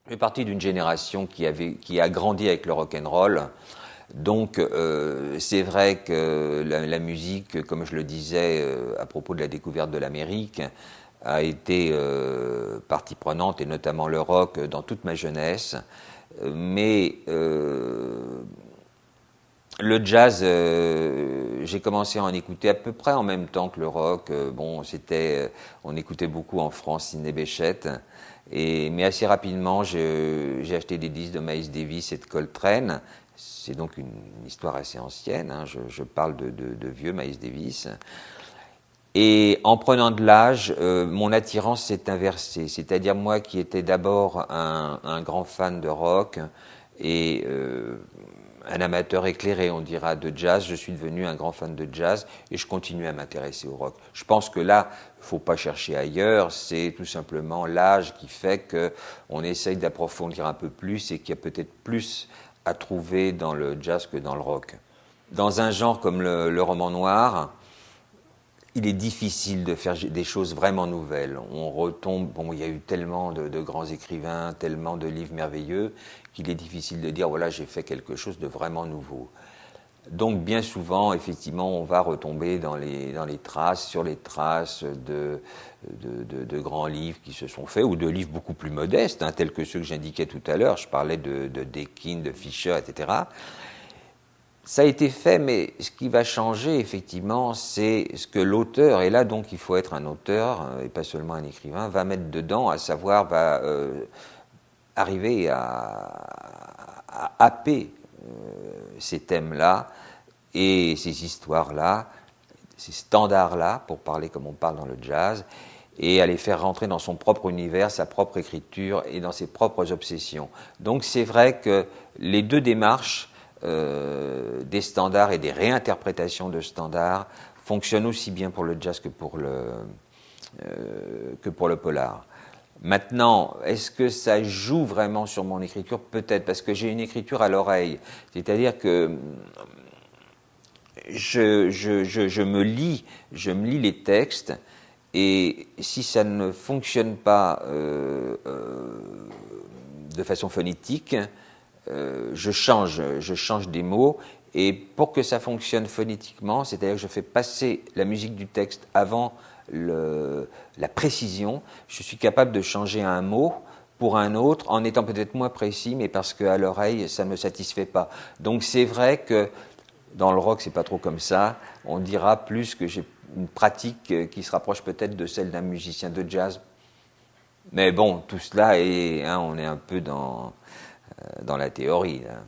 Je fais partie d'une génération qui a grandi avec le rock'n'roll. Donc c'est vrai que la musique, comme je le disais à propos de la découverte de l'Amérique, a été partie prenante, et notamment le rock, dans toute ma jeunesse. Mais le jazz, j'ai commencé à en écouter à peu près en même temps que le rock. Bon, on écoutait beaucoup en France Sidney Bechet. Mais assez rapidement, j'ai acheté des disques de Miles Davis et de Coltrane. C'est donc une histoire assez ancienne, hein. Je parle de vieux Miles Davis. Et en prenant de l'âge, mon attirance s'est inversée. C'est-à-dire moi qui étais d'abord un grand fan de rock et un amateur éclairé, on dira, de jazz, je suis devenu un grand fan de jazz et je continue à m'intéresser au rock. Je pense que là, il ne faut pas chercher ailleurs, c'est tout simplement l'âge qui fait qu'on essaye d'approfondir un peu plus et qu'il y a peut-être plus à trouver dans le jazz que dans le rock. Dans un genre comme le roman noir, il est difficile de faire des choses vraiment nouvelles. On retombe, bon, il y a eu tellement de grands écrivains, tellement de livres merveilleux, qu'il est difficile de dire, voilà, j'ai fait quelque chose de vraiment nouveau. Donc, bien souvent, effectivement, on va retomber sur les traces de grands livres qui se sont faits, ou de livres beaucoup plus modestes, hein, tels que ceux que j'indiquais tout à l'heure. Je parlais de Deakin, de Fischer, etc. Ça a été fait, mais ce qui va changer, effectivement, c'est ce que l'auteur, et là donc il faut être un auteur, et pas seulement un écrivain, va mettre dedans, à savoir, va arriver à happer ces thèmes-là, et ces histoires-là, ces standards-là, pour parler comme on parle dans le jazz, et à les faire rentrer dans son propre univers, sa propre écriture, et dans ses propres obsessions. Donc c'est vrai que les deux démarches, des standards et des réinterprétations de standards fonctionnent aussi bien pour le jazz que pour le polar. Maintenant, est-ce que ça joue vraiment sur mon écriture? Peut-être, parce que j'ai une écriture à l'oreille. C'est-à-dire que je me lis les textes, et si ça ne fonctionne pas de façon phonétique, je change des mots, et pour que ça fonctionne phonétiquement, c'est-à-dire que je fais passer la musique du texte avant la précision, je suis capable de changer un mot pour un autre en étant peut-être moins précis, mais parce qu'à l'oreille, ça ne me satisfait pas. Donc c'est vrai que dans le rock, c'est pas trop comme ça. On dira plus que j'ai une pratique qui se rapproche peut-être de celle d'un musicien de jazz. Mais bon, tout cela est, hein, on est un peu dans la théorie, là.